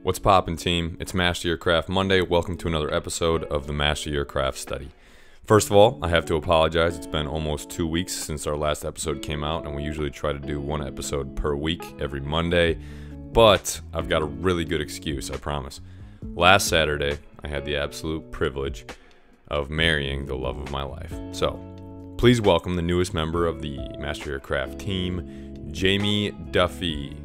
What's poppin', team? It's Master Your Craft Monday. Welcome to another episode of the Master Your Craft Study. First of all, I have to apologize. It's been almost 2 weeks since our last episode came out, and we usually try to do one episode per week every Monday, but I've got a really good excuse, I promise. Last Saturday, I had the absolute privilege of marrying the love of my life. So, please welcome the newest member of the Master Your Craft team, Jamie Duffy.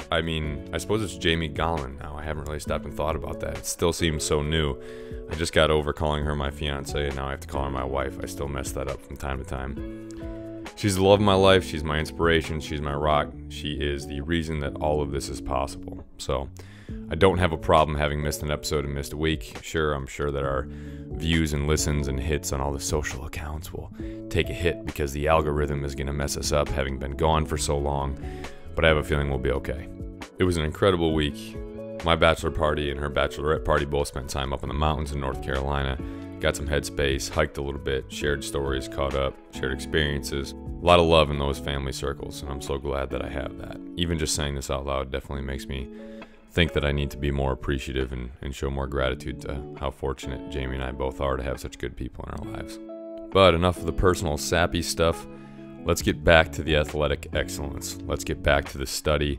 I suppose it's Jamie Gollon now. I haven't really stopped and thought about that. It still seems so new. I just got over calling her my fiance, and now I have to call her my wife. I still mess that up from time to time. She's the love of my life. She's my inspiration. She's my rock. She is the reason that all of this is possible. So I don't have a problem having missed an episode and missed a week. Sure, I'm sure that our views and listens and hits on all the social accounts will take a hit because the algorithm is going to mess us up having been gone for so long. But I have a feeling we'll be okay. It was an incredible week. My bachelor party and her bachelorette party both spent time up in the mountains in North Carolina. Got some headspace, hiked a little bit, shared stories, caught up, shared experiences. A lot of love in those family circles, and I'm so glad that I have that. Even just saying this out loud definitely makes me think that I need to be more appreciative and show more gratitude to how fortunate Jamie and I both are to have such good people in our lives. But enough of the personal sappy stuff. Let's get back to the athletic excellence. Let's get back to the study.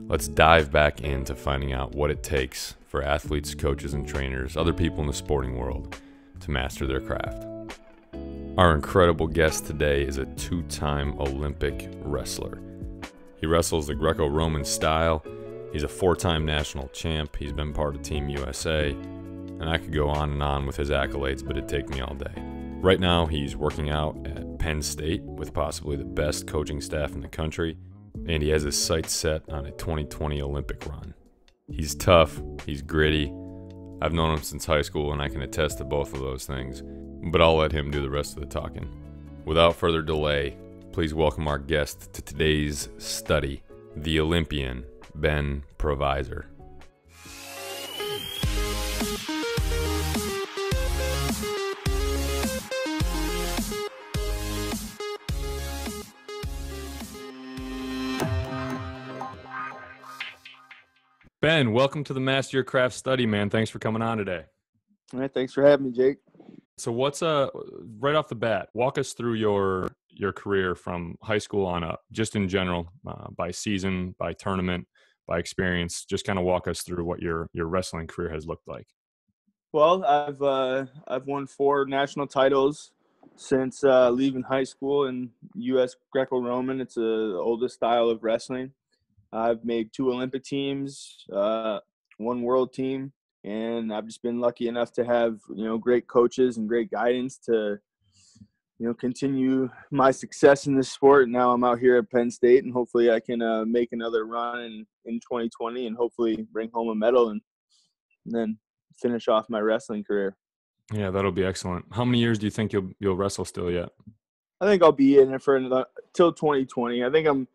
Let's dive back into finding out what it takes for athletes, coaches, and trainers, other people in the sporting world, to master their craft. Our incredible guest today is a two-time Olympic wrestler. He wrestles the Greco-Roman style. He's a four-time national champ. He's been part of Team USA. And I could go on and on with his accolades, but it'd take me all day. Right now, he's working out at Penn State with possibly the best coaching staff in the country, and he has his sights set on a 2020 Olympic run. He's tough, he's gritty. I've known him since high school, and I can attest to both of those things, but I'll let him do the rest of the talking. Without further delay, please welcome our guest to today's study, the Olympian, Ben Provisor. Ben, welcome to the Master Your Craft Study, man. Thanks for coming on today. All right, thanks for having me, Jake. So what's right off the bat, walk us through your career from high school on up, just in general, by season, by tournament, by experience. Just kind of walk us through what your wrestling career has looked like. Well, I've won 4 national titles since leaving high school in U.S. Greco-Roman. It's the oldest style of wrestling. I've made 2 Olympic teams, 1 world team, and I've just been lucky enough to have, great coaches and great guidance to, continue my success in this sport. And now I'm out here at Penn State, and hopefully I can make another run in 2020 and hopefully bring home a medal and then finish off my wrestling career. Yeah, that'll be excellent. How many years do you think you'll wrestle still yet? I think I'll be in it for till 2020. I think I'm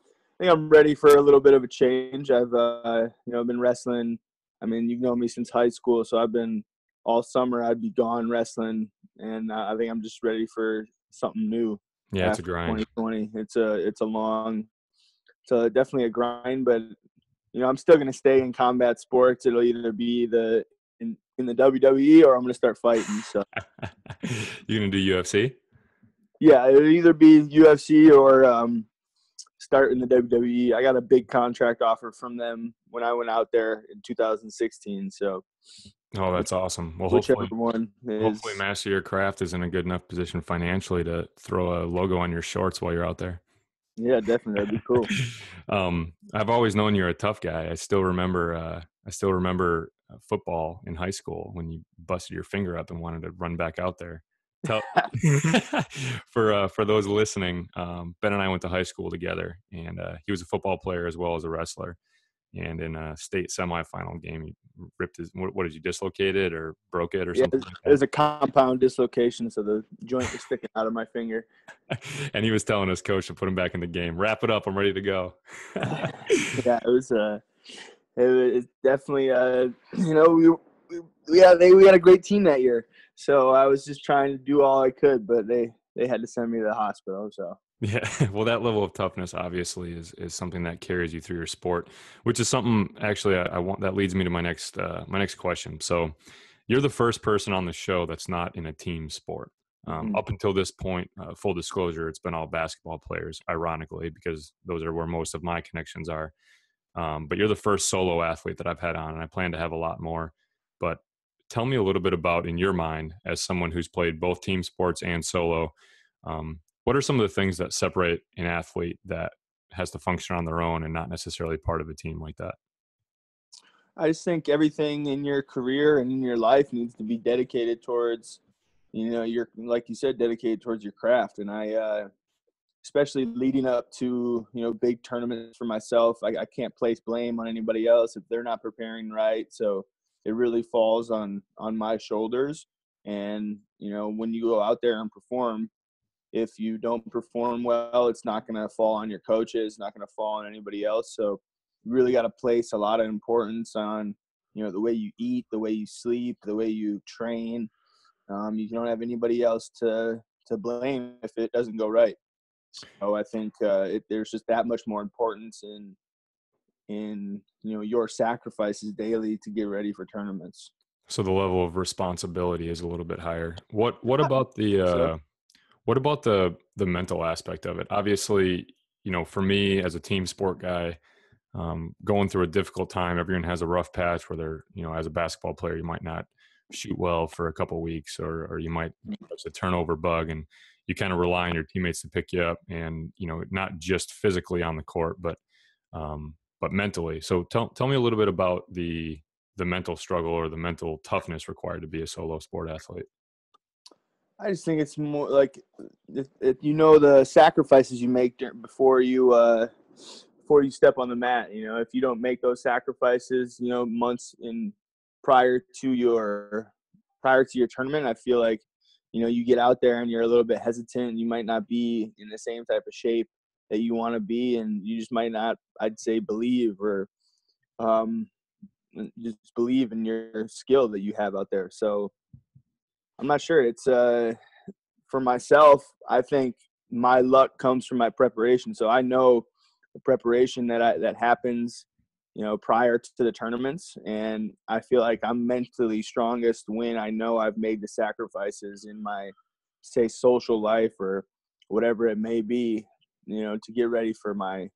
ready for a little bit of a change. I've been wrestling. I mean, you've known me since high school, so I've been all summer. I'd be gone wrestling, and I think I'm just ready for something new. Yeah, it's a grind. 2020. It's definitely a grind, but I'm still gonna stay in combat sports. It'll either be in the WWE or I'm gonna start fighting. So you gonna do UFC? Yeah, it'll either be UFC or start in the WWE. I got a big contract offer from them when I went out there in 2016. So, oh, that's awesome. Well, hopefully Master Your Craft is in a good enough position financially to throw a logo on your shorts while you're out there. Yeah, definitely, that'd be cool. I've always known you're a tough guy. I still remember football in high school when you busted your finger up and wanted to run back out there. For those listening, Ben and I went to high school together, and he was a football player as well as a wrestler. And in a state semifinal game, he ripped his, what did you dislocate it or broke it or something? It was a compound dislocation, so the joint was sticking out of my finger. And he was telling his coach to put him back in the game. Wrap it up, I'm ready to go. Yeah, it was definitely we had a great team that year. So I was just trying to do all I could, but they had to send me to the hospital. So Yeah, well, that level of toughness obviously is something that carries you through your sport, which is something actually I want that leads me to my next question. So, you're the first person on the show that's not in a team sport. Mhm. Up until this point, full disclosure, it's been all basketball players, ironically, because those are where most of my connections are. But you're the first solo athlete that I've had on, and I plan to have a lot more. But tell me a little bit about, in your mind, as someone who's played both team sports and solo, what are some of the things that separate an athlete that has to function on their own and not necessarily part of a team like that? I just think everything in your career and in your life needs to be dedicated towards, you're like you said, dedicated towards your craft. And especially leading up to, big tournaments for myself, I can't place blame on anybody else if they're not preparing right. So it really falls on my shoulders. And, when you go out there and perform, if you don't perform well, it's not going to fall on your coaches, not going to fall on anybody else. So you really got to place a lot of importance on, the way you eat, the way you sleep, the way you train. You don't have anybody else to blame if it doesn't go right. So I think there's just that much more importance in your sacrifices daily to get ready for tournaments. So the level of responsibility is a little bit higher. What about So the mental aspect of it? Obviously, for me as a team sport guy, going through a difficult time. Everyone has a rough patch where they're, as a basketball player, you might not shoot well for a couple weeks, or you might catch a turnover bug, and you kind of rely on your teammates to pick you up, and not just physically on the court, but mentally. So tell me a little bit about the mental struggle or the mental toughness required to be a solo sport athlete. I just think it's more like if the sacrifices you make before you step on the mat. If you don't make those sacrifices, months in prior to your tournament, I feel like you get out there and you're a little bit hesitant. You might not be in the same type of shape that you want to be, and you just might not, I'd say, believe or um, just believe in your skill that you have out there. So I'm not sure. It's for myself, I think my luck comes from my preparation. So I know the preparation that happens, prior to the tournaments, and I feel like I'm mentally strongest when I know I've made the sacrifices in my, say, social life or whatever it may be, to get ready for my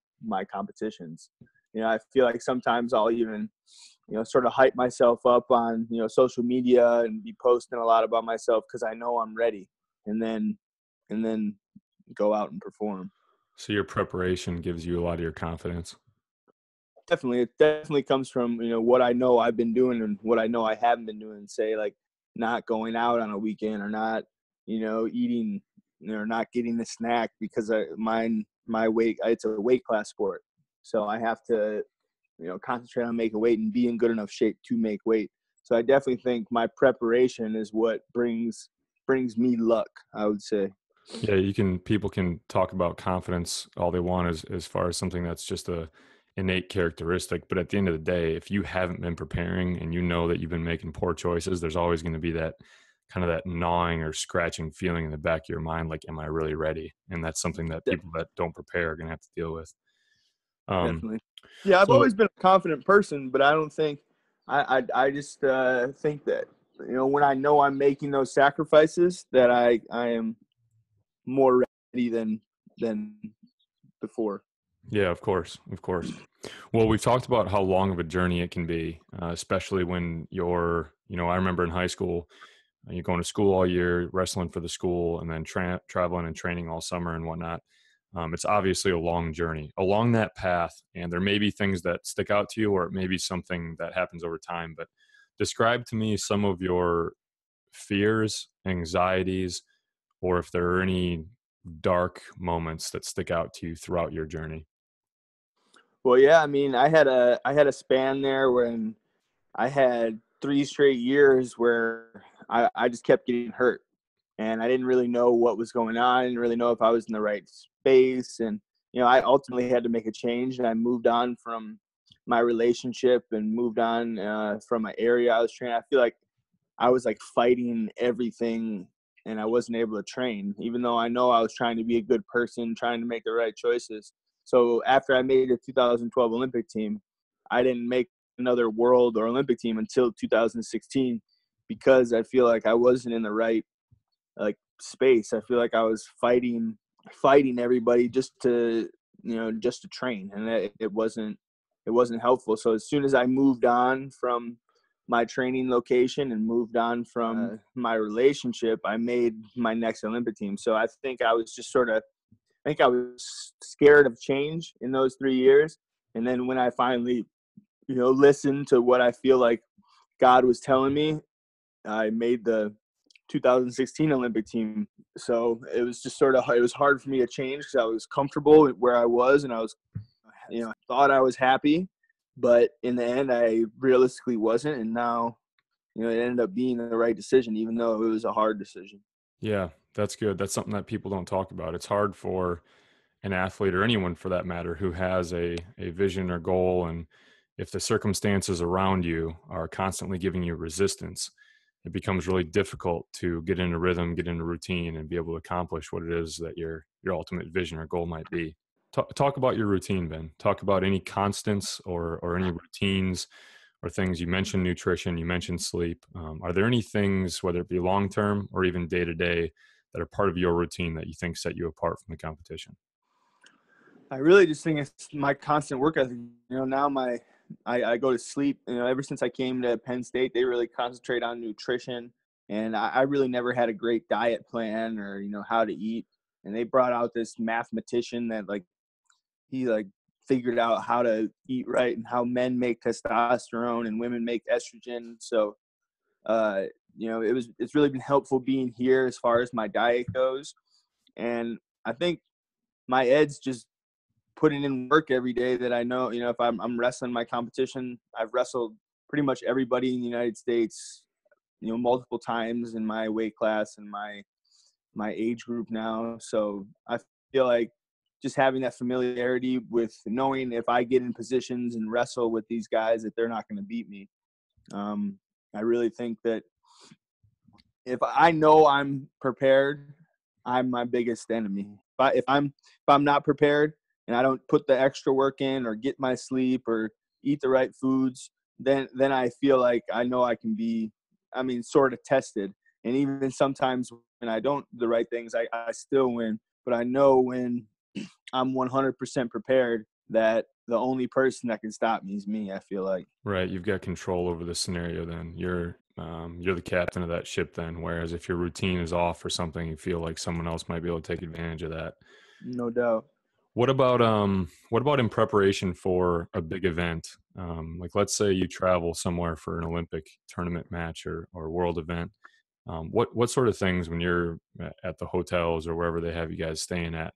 competitions. I feel like sometimes I'll even, sort of hype myself up on, social media and be posting a lot about myself because I know I'm ready, and then go out and perform. So your preparation gives you a lot of your confidence. Definitely, it definitely comes from what I know I've been doing and what I know I haven't been doing. Say like not going out on a weekend or not, eating or not getting the snack because my weight, it's a weight class sport, so I have to concentrate on making weight and be in good enough shape to make weight. So I definitely think my preparation is what brings me luck, I would say. Yeah, people can talk about confidence all they want as far as something that's just a innate characteristic. But at the end of the day, if you haven't been preparing and you know that you've been making poor choices, there's always going to be that kind of that gnawing or scratching feeling in the back of your mind, like, am I really ready? And that's something that De- people that don't prepare are going to have to deal with. Um, Definitely. Yeah, I've so always been a confident person, but I don't think I just think that when I know I'm making those sacrifices, that I am more ready than before. yeah, of course, of course. Well, we've talked about how long of a journey it can be, especially when I remember in high school, you're going to school all year, wrestling for the school, and then traveling and training all summer and whatnot. It's obviously a long journey along that path, and there may be things that stick out to you, or it may be something that happens over time. But describe to me some of your fears, anxieties, or if there are any dark moments that stick out to you throughout your journey. Well, yeah, I mean, I had a span there when I had 3 straight years where I just kept getting hurt, and I didn't really know what was going on. I didn't really know if I was in the right space, and I ultimately had to make a change, and I moved on from my relationship and moved on from my area I was training. I feel like I was like fighting everything and I wasn't able to train, even though I know I was trying to be a good person, trying to make the right choices. So after I made the 2012 Olympic team, I didn't make another world or Olympic team until 2016 because I feel like I wasn't in the right space. I feel like I was fighting everybody just to train, and it wasn't helpful. So as soon as I moved on from my training location and moved on from my relationship, I made my next Olympic team. So I think I was just I was scared of change in those 3 years. And then when I finally, listened to what I feel like God was telling me, I made the 2016 Olympic team. So it was just it was hard for me to change because I was comfortable where I was, and I was, thought I was happy, but in the end I realistically wasn't. And now, it ended up being the right decision, even though it was a hard decision. Yeah, that's good. That's something that people don't talk about. It's hard for an athlete or anyone for that matter who has a vision or goal. And if the circumstances around you are constantly giving you resistance, it becomes really difficult to get into rhythm, get into routine, and be able to accomplish what it is that your ultimate vision or goal might be. Talk about your routine, Ben. Talk about any constants or any routines or things. You mentioned nutrition, you mentioned sleep. Are there any things, whether it be long-term or even day-to-day, that are part of your routine that you think set you apart from the competition? I really just think it's my constant work ethic. Now I go to sleep. Ever since I came to Penn State, they really concentrate on nutrition, and I really never had a great diet plan or how to eat. And they brought out this mathematician that he figured out how to eat right and how men make testosterone and women make estrogen. So it's really been helpful being here as far as my diet goes. And I think my ed's just putting in work every day that I know, if I'm wrestling my competition. I've wrestled pretty much everybody in the United States, multiple times in my weight class and my age group now. So I feel like just having that familiarity with knowing if I get in positions and wrestle with these guys that they're not going to beat me. I really think that if I know I'm prepared, I'm my biggest enemy. If I'm not prepared and I don't put the extra work in or get my sleep or eat the right foods, then I feel like I know I can be, sort of tested. And even sometimes when I don't do the right things, I still win. But I know when I'm 100% prepared that the only person that can stop me is me, I feel like. Right. You've got control over the scenario then. You're the captain of that ship then. Whereas if your routine is off or something, you feel like someone else might be able to take advantage of that. No doubt. What about in preparation for a big event? Like let's say you travel somewhere for an Olympic tournament match or world event. What sort of things when you're at the hotels or wherever they have you guys staying at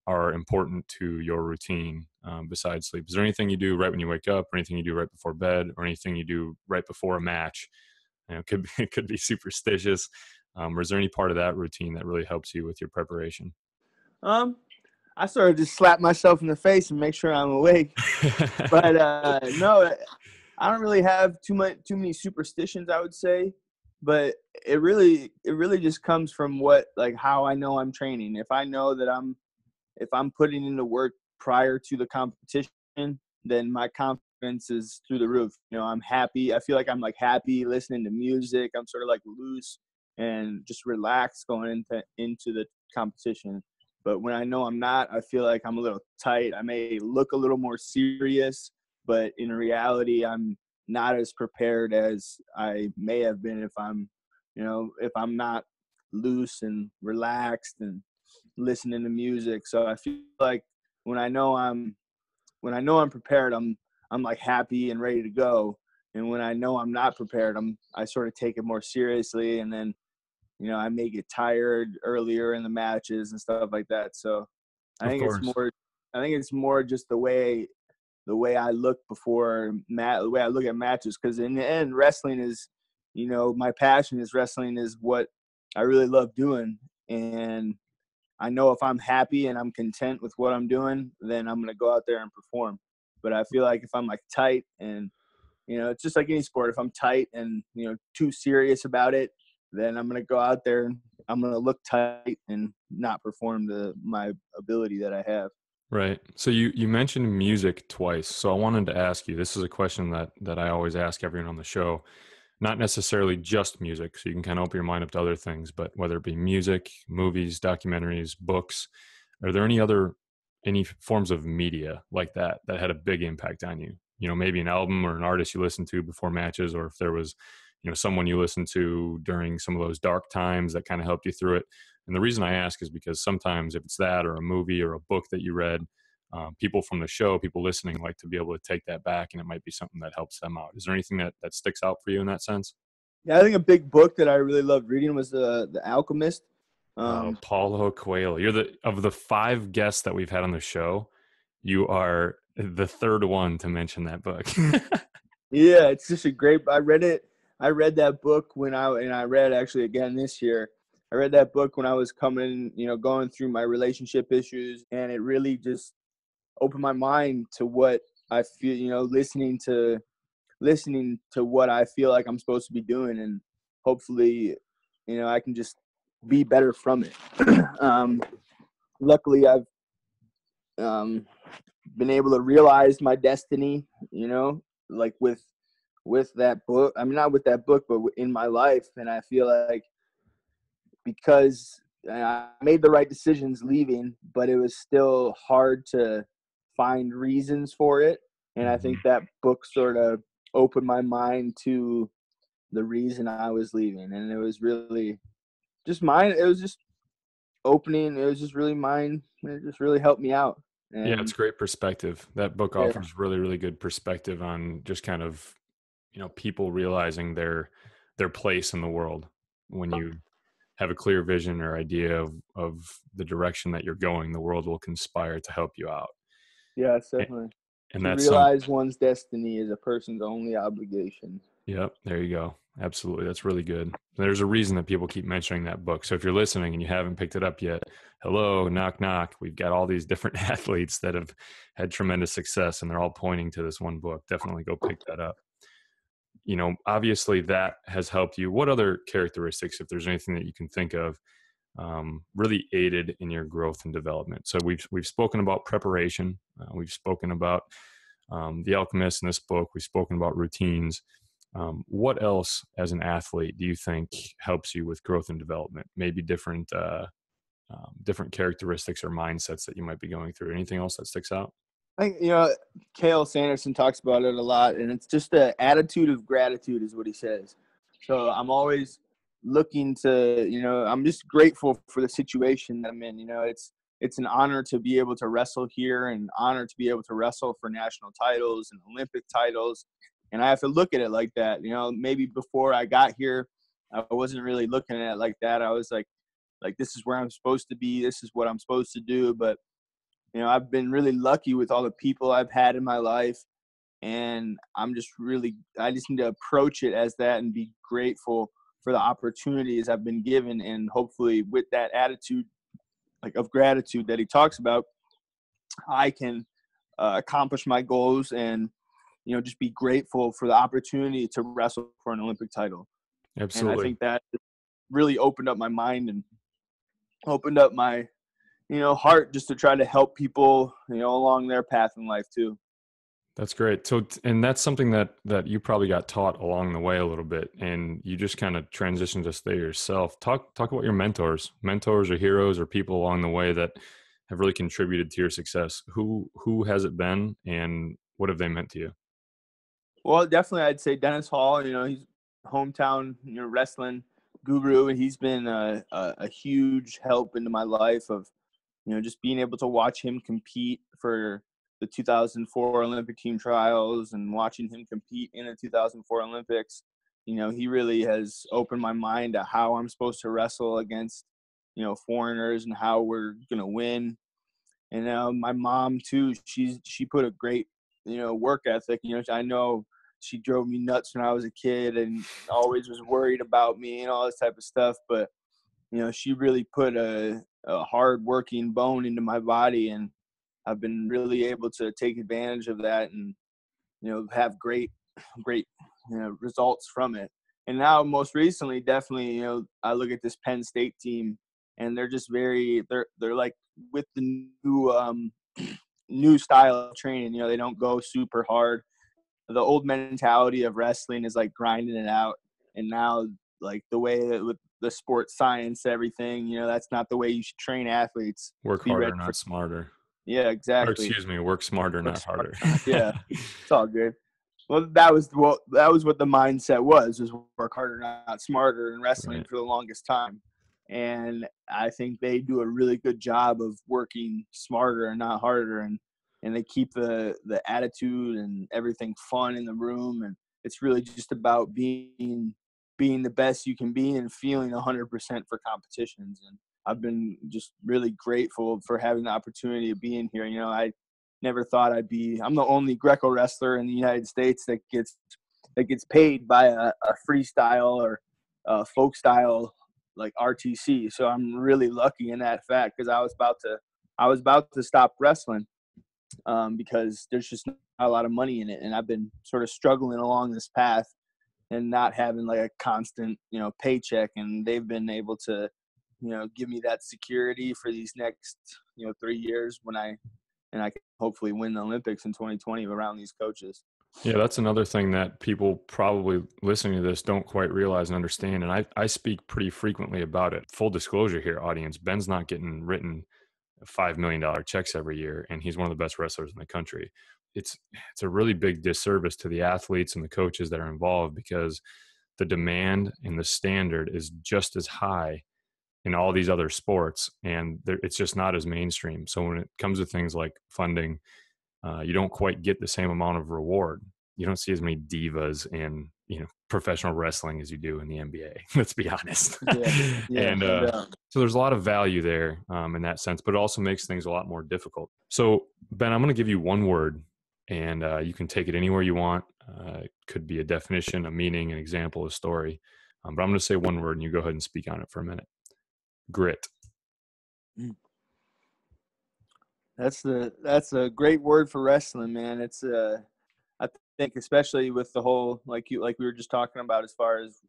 are important to your routine besides sleep? Is there anything you do right when you wake up, or anything you do right before bed, or anything you do right before a match? It could be superstitious. Or is there any part of that routine that really helps you with your preparation? I sort of just slap myself in the face and make sure I'm awake. But no, I don't really have too many superstitions, I would say. But it really just comes from how I know I'm training. If I know that if I'm putting in the work prior to the competition, then my confidence is through the roof. I'm happy. I feel like I'm happy listening to music. I'm sort of loose and just relaxed going into the competition. But when I know I'm not, I feel like I'm a little tight. I may look a little more serious, but in reality, I'm not as prepared as I may have been if I'm not loose and relaxed and listening to music. So I feel like when I know I'm prepared, I'm happy and ready to go. And when I know I'm not prepared, I sort of take it more seriously, and then I may get tired earlier in the matches and stuff like that. So I Of think course. it's more just the way I look the way I look at matches. Because in the end, wrestling is, my passion is wrestling is what I really love doing. And I know if I'm happy and I'm content with what I'm doing, then I'm going to go out there and perform. But I feel like if I'm tight and, it's just like any sport. If I'm tight and, too serious about it, then I'm going to go out there I'm going to look tight and not perform to my ability that I have. Right. So you mentioned music twice. So I wanted to ask you, this is a question that I always ask everyone on the show, not necessarily just music. So you can kind of open your mind up to other things, but whether it be music, movies, documentaries, books, are there any forms of media like that had a big impact on you? You know, maybe an album or an artist you listened to before matches, or if there was, someone you listened to during some of those dark times that kind of helped you through it. And the reason I ask is because sometimes if it's that or a movie or a book that you read, people from the show, people listening like to be able to take that back, and it might be something that helps them out. Is there anything that sticks out for you in that sense? Yeah, I think a big book that I really loved reading was the Alchemist. Paulo Coelho. Of the 5 guests that we've had on the show, you are the third one to mention that book. Yeah, it's just a great. I read it. I read that book and I read actually again this year. I read that book when I was going through my relationship issues, and it really just opened my mind to what I feel. Listening to what I feel like I'm supposed to be doing, and hopefully, I can just be better from it. Luckily, I've been able to realize my destiny, like with that book. I mean, not with that book, but in my life. And I feel like because I made the right decisions leaving, but it was still hard to find reasons for it. And I think that book sort of opened my mind to the reason I was leaving. And it was really just mine. It was just opening. It was just really mine. It just really helped me out. Yeah, it's And great perspective. That book yeah, offers really, really good perspective on just kind of, people realizing their place in the world when you have a clear vision or idea of the direction that you're going, the world will conspire to help you out. yeah, it's And, definitely and to that's some, realize one's destiny is a person's only obligation. yep, there you go. Absolutely. That's really good. There's a reason that people keep mentioning that book. So if you're listening and you haven't picked it up yet, hello, knock, knock. We've got all these different athletes that have had tremendous success, and they're all pointing to this one book. Definitely go pick that up. Obviously that has helped you. What other characteristics, if there's anything that you can think of, really aided in your growth and development? So we've spoken about preparation. We've spoken about the Alchemist in this book. We've spoken about routines. What else, as an athlete, do you think helps you with growth and development? Maybe different characteristics or mindsets that you might be going through. Anything else that sticks out? I think, Cael Sanderson talks about it a lot, and it's just the attitude of gratitude is what he says. So I'm always looking to, I'm just grateful for the situation that I'm in. It's an honor to be able to wrestle here, and honor to be able to wrestle for national titles and Olympic titles. And I have to look at it like that. Maybe before I got here, I wasn't really looking at it like that. I was like this is where I'm supposed to be. This is what I'm supposed to do. But I've been really lucky with all the people I've had in my life, and I just need to approach it as that and be grateful for the opportunities I've been given. And hopefully with that attitude, like of gratitude that he talks about, I can accomplish my goals and, just be grateful for the opportunity to wrestle for an Olympic title. And I Absolutely. think that really opened up my mind and opened up my heart just to try to help people, along their path in life too. That's great. So, and that's something that you probably got taught along the way a little bit, and you just kind of transitioned to stay yourself. Talk about your mentors or heroes or people along the way that have really contributed to your success. Who has it been, and what have they meant to you? Well, definitely I'd say Dennis Hall, he's hometown, wrestling guru, and he's been a huge help into my life of, just being able to watch him compete for the 2004 Olympic team trials and watching him compete in the 2004 Olympics. He really has opened my mind to how I'm supposed to wrestle against, foreigners and how we're going to win. And my mom too, she put a great, work ethic. I know she drove me nuts when I was a kid and always was worried about me and all this type of stuff. But, she really put a hard working bone into my body, and I've been really able to take advantage of that and, have great, results from it. And now most recently, definitely, you know, I look at this Penn State team, and they're just they're like with the new new style of training. You know, they don't go super hard. The old mentality of wrestling is like grinding it out, and now like the way that with the sports science, everything, you know, that's not the way you should train athletes. Work Be harder, ready for. not smarter. Yeah, Or exactly. excuse me, work smarter, Work not smarter. harder. Yeah, it's all good. Well, that was what the mindset was work harder, not smarter in wrestling Right. for the longest time. And I think they do a really good job of working smarter and not harder, and they keep the attitude and everything fun in the room, and it's really just about being the best you can be and feeling 100% for competitions. And I've been just really grateful for having the opportunity of being here. You know, I never thought I'm the only Greco wrestler in the United States that gets paid by a freestyle or a folk style like RTC. So I'm really lucky in that fact, because I was about to stop wrestling because there's just not a lot of money in it, and I've been sort of struggling along this path and not having like a constant, you know, paycheck, and they've been able to, you know, give me that security for these next, you know, 3 years when I can hopefully win the Olympics in 2020 around these coaches. Yeah, that's another thing that people probably listening to this don't quite realize and understand. And I speak pretty frequently about it. Full disclosure here, audience, Ben's not getting written $5 million checks every year, and he's one of the best wrestlers in the country. It's a really big disservice to the athletes and the coaches that are involved, because the demand and the standard is just as high in all these other sports, and it's just not as mainstream. So when it comes to things like funding, you don't quite get the same amount of reward. You don't see as many divas in, you know, professional wrestling as you do in the NBA. Let's be honest. Yeah, And no doubt. so there's a lot of value there in that sense, but it also makes things a lot more difficult. So Ben, I'm going to give you one word, and you can take it anywhere you want. It could be a definition, a meaning, an example, a story. But I'm going to say one word, and you go ahead and speak on it for a minute. Grit. That's a great word for wrestling, man. It's I think especially with the whole like we were just talking about as far as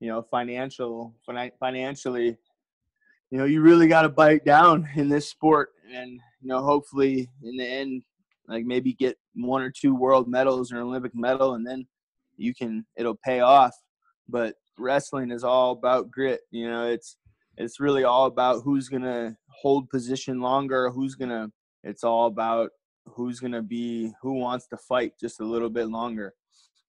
you know, financially, you know, you really got to bite down in this sport, and you know, hopefully in the end, like maybe get 1 or 2 world medals or an Olympic medal, and then it'll pay off. But wrestling is all about grit. You know, it's really all about who's gonna hold position longer, it's all about who wants to fight just a little bit longer.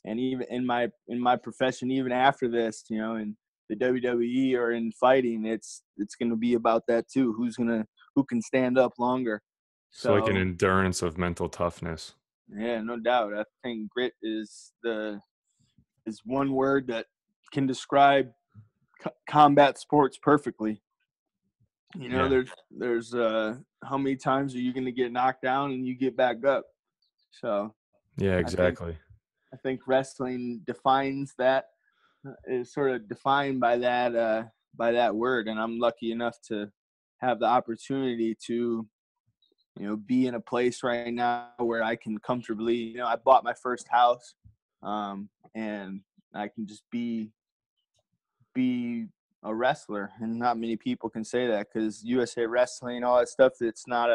And even in my profession, even after this, you know, in the WWE or in fighting, it's going to be about that too. Who can stand up longer. So like an So endurance of mental toughness. yeah, no doubt. I think grit is one word that can describe combat sports perfectly. You know, Yeah. there's how many times are you going to get knocked down and you get back up? So Yeah, I think exactly. wrestling defines that, is sort of defined by that word. And I'm lucky enough to have the opportunity to, you know, be in a place right now where I can comfortably, you know, I bought my first house, and I can just be a wrestler. And not many people can say that, because USA Wrestling, all that stuff, it's not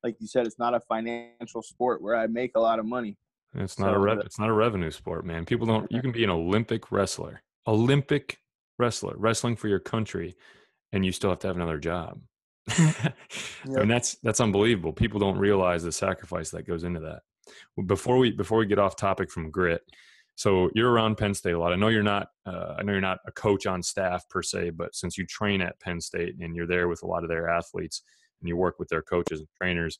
like you said, it's not a financial sport where I make a lot of money. It's not So it's not a revenue sport, man. People don't. You can be an Olympic wrestler, wrestling for your country, and you still have to have another job. I mean, yep. that's unbelievable. People don't realize the sacrifice that goes into that. Well, before we get off topic from grit, so you're around Penn State a lot. I know you're not. I know you're not a coach on staff per se, but since you train at Penn State and you're there with a lot of their athletes and you work with their coaches and trainers,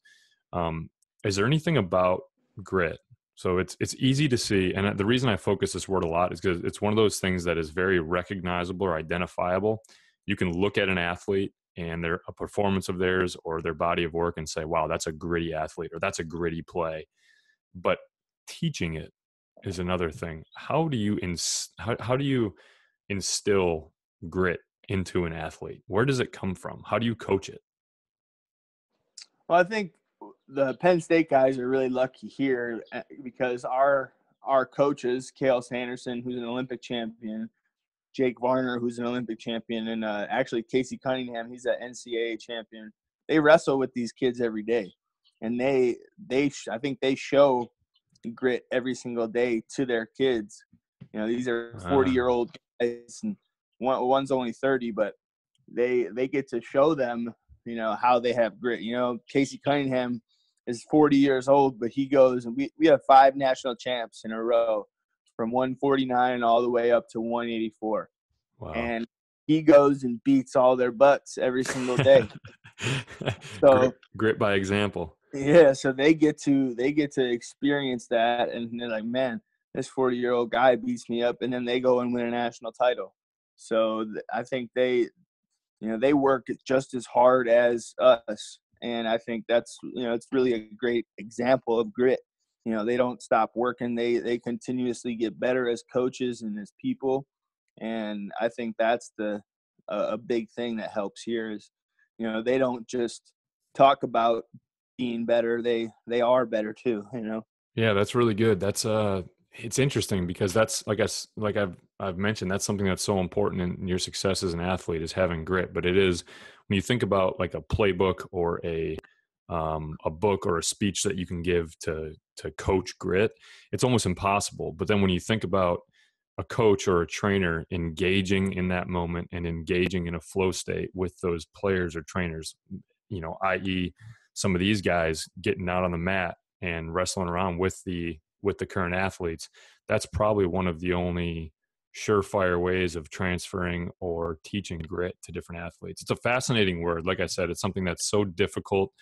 is there anything about grit? So it's easy to see, and the reason I focus this word a lot is because it's one of those things that is very recognizable or identifiable. You can look at an athlete and a performance of theirs or their body of work and say, wow, that's a gritty athlete or that's a gritty play. But teaching it is another thing. How do you instill grit into an athlete? Where does it come from? How do you coach it? Well, I think the Penn State guys are really lucky here, because our our coaches, Cael Sanderson, who's an Olympic champion, Jake Varner, who's an Olympic champion, and actually Casey Cunningham, he's an NCAA champion. They wrestle with these kids every day, and I think they show grit every single day to their kids. You know, these are 40-year-old guys, and one's only 30, but they get to show them, you know, how they have grit. You know, Casey Cunningham is 40 years old, but he goes, and we have 5 national champs in a row, from 149 all the way up to 184. Wow. And he goes and beats all their butts every single day. So grit by example. Yeah, so they get to experience that, and they're like, man, this 40-year-old guy beats me up, and then they go and win a national title. So I think they work just as hard as us, and I think that's, you know, it's really a great example of grit. You know, they don't stop working. They continuously get better as coaches and as people. And I think that's a big thing that helps here is, you know, they don't just talk about being better. They are better too, you know? Yeah, that's really good. That's it's interesting because that's like I've mentioned, that's something that's so important in your success as an athlete is having grit. But it is, when you think about like a playbook or a book or a speech that you can give to coach grit, it's almost impossible. But then when you think about a coach or a trainer engaging in that moment and engaging in a flow state with those players or trainers, you know, i.e. some of these guys getting out on the mat and wrestling around with the current athletes, that's probably one of the only surefire ways of transferring or teaching grit to different athletes. It's a fascinating word. Like I said, it's something that's so difficult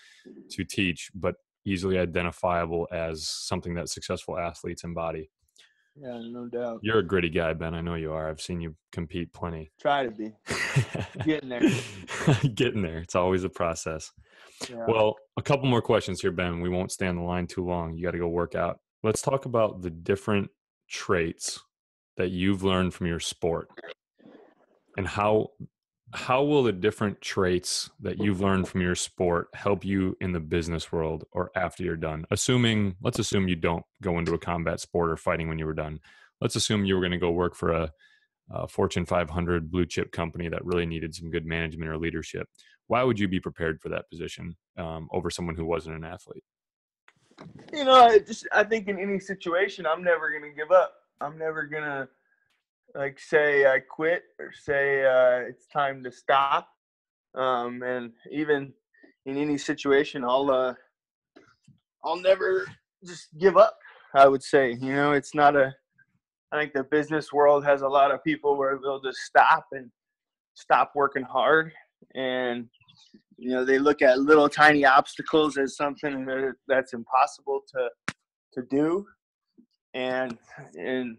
to teach, but easily identifiable as something that successful athletes embody. Yeah, no doubt. You're a gritty guy, Ben. I know you are. I've seen you compete plenty. Try to be. Getting there. Getting there. It's always a process. Yeah. Well, a couple more questions here, Ben. We won't stay on the line too long. You got to go work out. Let's talk about the different traits that you've learned from your sport, and how will the different traits that you've learned from your sport help you in the business world or after you're done? Let's assume you don't go into a combat sport or fighting when you were done. Let's assume you were going to go work for a Fortune 500 blue chip company that really needed some good management or leadership. Why would you be prepared for that position over someone who wasn't an athlete? You know, I think in any situation, I'm never going to give up. I'm never going to like say I quit or say it's time to stop. And even in any situation, I'll never just give up. I would say, you know, it's not I think the business world has a lot of people where they'll just stop working hard, and you know, they look at little tiny obstacles as something that's impossible to do. And in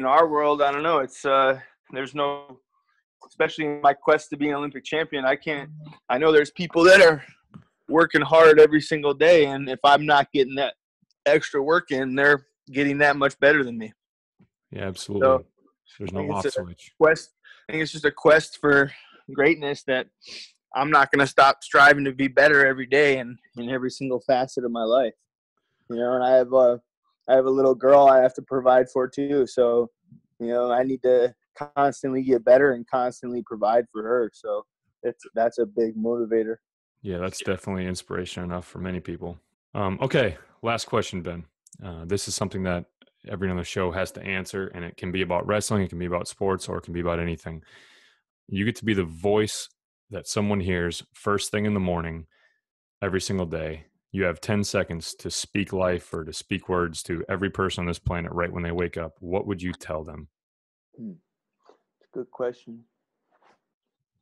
our world, I don't know, it's there's no, especially in my quest to be an Olympic champion, I know there's people that are working hard every single day, and if I'm not getting that extra work in, they're getting that much better than me. Yeah, absolutely. So, there's no off switch. I think it's just a quest for greatness that I'm not going to stop striving to be better every day and in every single facet of my life. You know, and I have a little girl I have to provide for too. So, you know, I need to constantly get better and constantly provide for her. So that's a big motivator. Yeah, that's definitely inspiration enough for many people. Okay, last question, Ben. This is something that everyone on the show has to answer, and it can be about wrestling, it can be about sports, or it can be about anything. You get to be the voice that someone hears first thing in the morning every single day. You have 10 seconds to speak life or to speak words to every person on this planet right when they wake up. What would you tell them? Good question.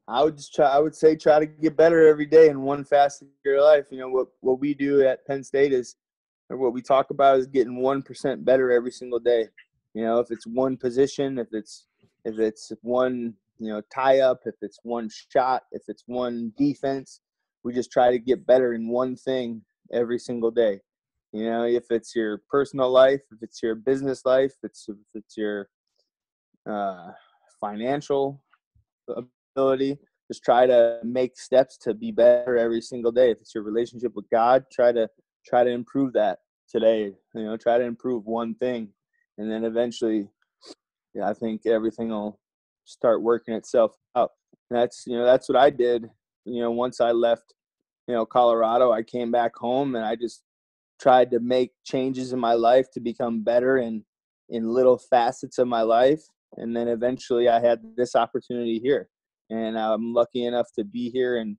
I would say try to get better every day in one facet of your life. You know, what we do at Penn State is, or what we talk about is getting 1% better every single day. You know, if it's one position, if it's one, you know, tie up, if it's one shot, if it's one defense, we just try to get better in one thing every single day. You know, if it's your personal life, if it's your business life, if it's your financial ability, just try to make steps to be better every single day. If it's your relationship with God, try to improve that today. You know, try to improve one thing And then eventually, yeah, I think everything will start working itself out. And that's what I did. Once I left, Colorado, I came back home and I just tried to make changes in my life to become better in little facets of my life. And then eventually I had this opportunity here, and I'm lucky enough to be here and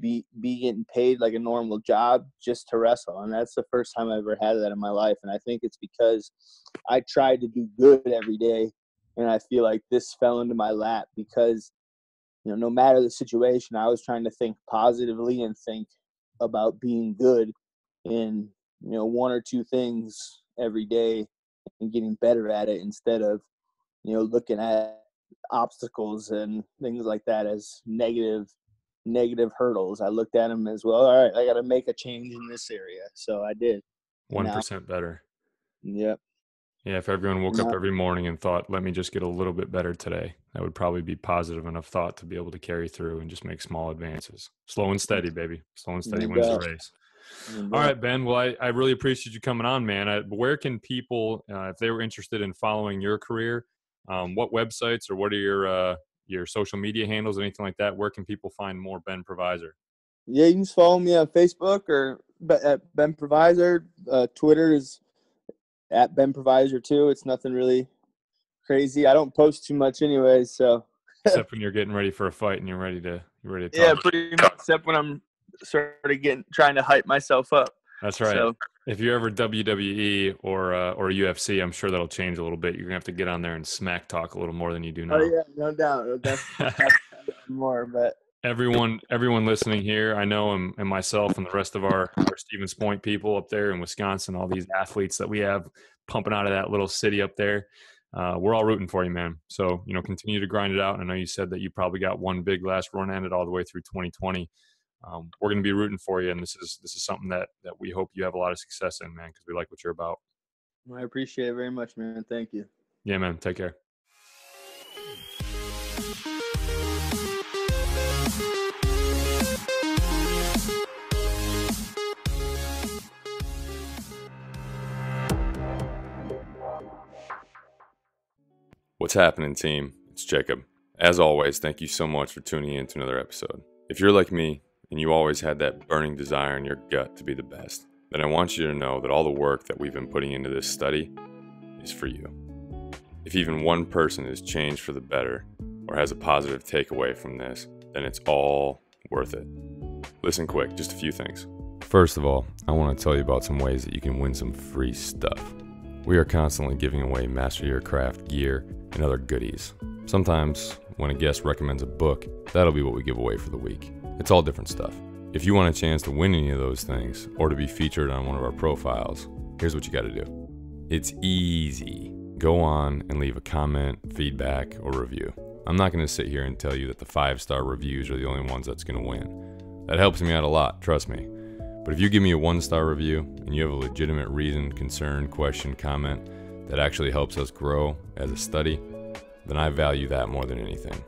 be getting paid like a normal job just to wrestle. And that's the first time I ever had that in my life. And I think it's because I tried to do good every day. And I feel like this fell into my lap because, no matter the situation, I was trying to think positively and think about being good in, one or two things every day and getting better at it instead of, looking at obstacles and things like that as negative hurdles. I looked at them as, well, all right, I got to make a change in this area. So I did. 1% better. Yep. Yeah, if everyone woke up every morning and thought, let me just get a little bit better today, that would probably be positive enough thought to be able to carry through and just make small advances. Slow and steady, baby. Slow and steady wins the race. All right, Ben. Well, I really appreciate you coming on, man. Where can people, if they were interested in following your career, what websites or what are your social media handles, anything like that? Where can people find more Ben Provisor? Yeah, you can just follow me on Facebook or at Ben Provisor. Twitter is at Ben Provisor too. It's nothing really crazy. I don't post too much anyway, so except when you're getting ready for a fight and you're ready to talk. Yeah, pretty much. Except when I'm trying to hype myself up. That's right. So, if you're ever WWE or UFC, I'm sure that'll change a little bit. You're gonna have to get on there and smack talk a little more than you do now. Oh yeah, no doubt. That's more, but everyone listening here, I know, and myself and the rest of our Stevens Point people up there in Wisconsin, all these athletes that we have pumping out of that little city up there, we're all rooting for you, man. So, continue to grind it out. And I know you said that you probably got one big last run at it all the way through 2020. We're going to be rooting for you. And this is something that we hope you have a lot of success in, man, because we like what you're about. I appreciate it very much, man. Thank you. Yeah, man. Take care. What's happening, team? It's Jakob. As always, thank you so much for tuning in to another episode. If you're like me and you always had that burning desire in your gut to be the best, then I want you to know that all the work that we've been putting into this study is for you. If even one person is changed for the better or has a positive takeaway from this, then it's all worth it. Listen quick, just a few things. First of all, I want to tell you about some ways that you can win some free stuff. We are constantly giving away Master Your Craft gear and other goodies. Sometimes, when a guest recommends a book, that'll be what we give away for the week. It's all different stuff. If you want a chance to win any of those things, or to be featured on one of our profiles, here's what you gotta do. It's easy. Go on and leave a comment, feedback, or review. I'm not gonna sit here and tell you that the 5-star reviews are the only ones that's gonna win. That helps me out a lot, trust me. But if you give me a 1-star review, and you have a legitimate reason, concern, question, comment, that actually helps us grow as a study, then I value that more than anything.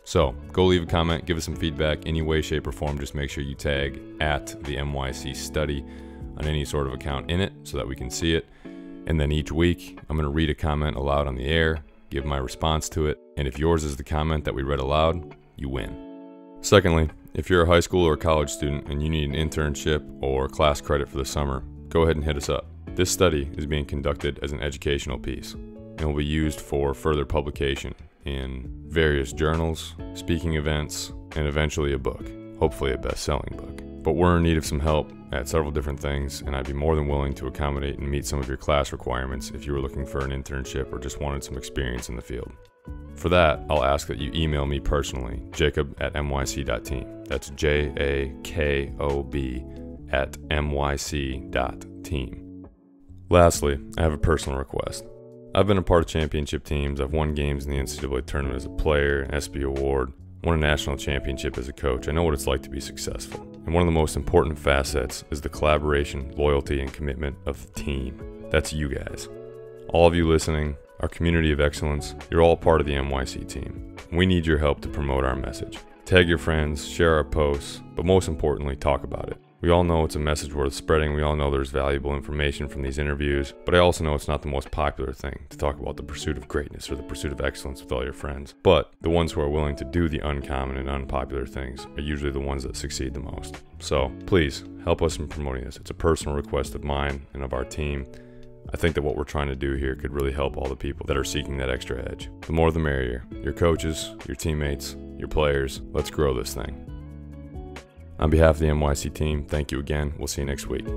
So, go leave a comment, give us some feedback, any way, shape, or form. Just make sure you tag at the MYC Study on any sort of account in it so that we can see it. And then each week, I'm going to read a comment aloud on the air, give my response to it, and if yours is the comment that we read aloud, you win. Secondly, if you're a high school or college student and you need an internship or class credit for the summer, go ahead and hit us up. This study is being conducted as an educational piece and will be used for further publication in various journals, speaking events, and eventually a book, hopefully a best-selling book. But we're in need of some help at several different things, and I'd be more than willing to accommodate and meet some of your class requirements if you were looking for an internship or just wanted some experience in the field. For that, I'll ask that you email me personally, jakob@myc.team. That's JAKOB@myc.team. Lastly, I have a personal request. I've been a part of championship teams. I've won games in the NCAA tournament as a player, an SB award, won a national championship as a coach. I know what it's like to be successful. And one of the most important facets is the collaboration, loyalty, and commitment of the team. That's you guys. All of you listening, our community of excellence, you're all part of the MYC team. We need your help to promote our message. Tag your friends, share our posts, but most importantly, talk about it. We all know it's a message worth spreading. We all know there's valuable information from these interviews, but I also know it's not the most popular thing to talk about the pursuit of greatness or the pursuit of excellence with all your friends. But the ones who are willing to do the uncommon and unpopular things are usually the ones that succeed the most. So please help us in promoting this. It's a personal request of mine and of our team. I think that what we're trying to do here could really help all the people that are seeking that extra edge. The more the merrier. Your coaches, your teammates, your players, let's grow this thing. On behalf of the MYC team, thank you again. We'll see you next week.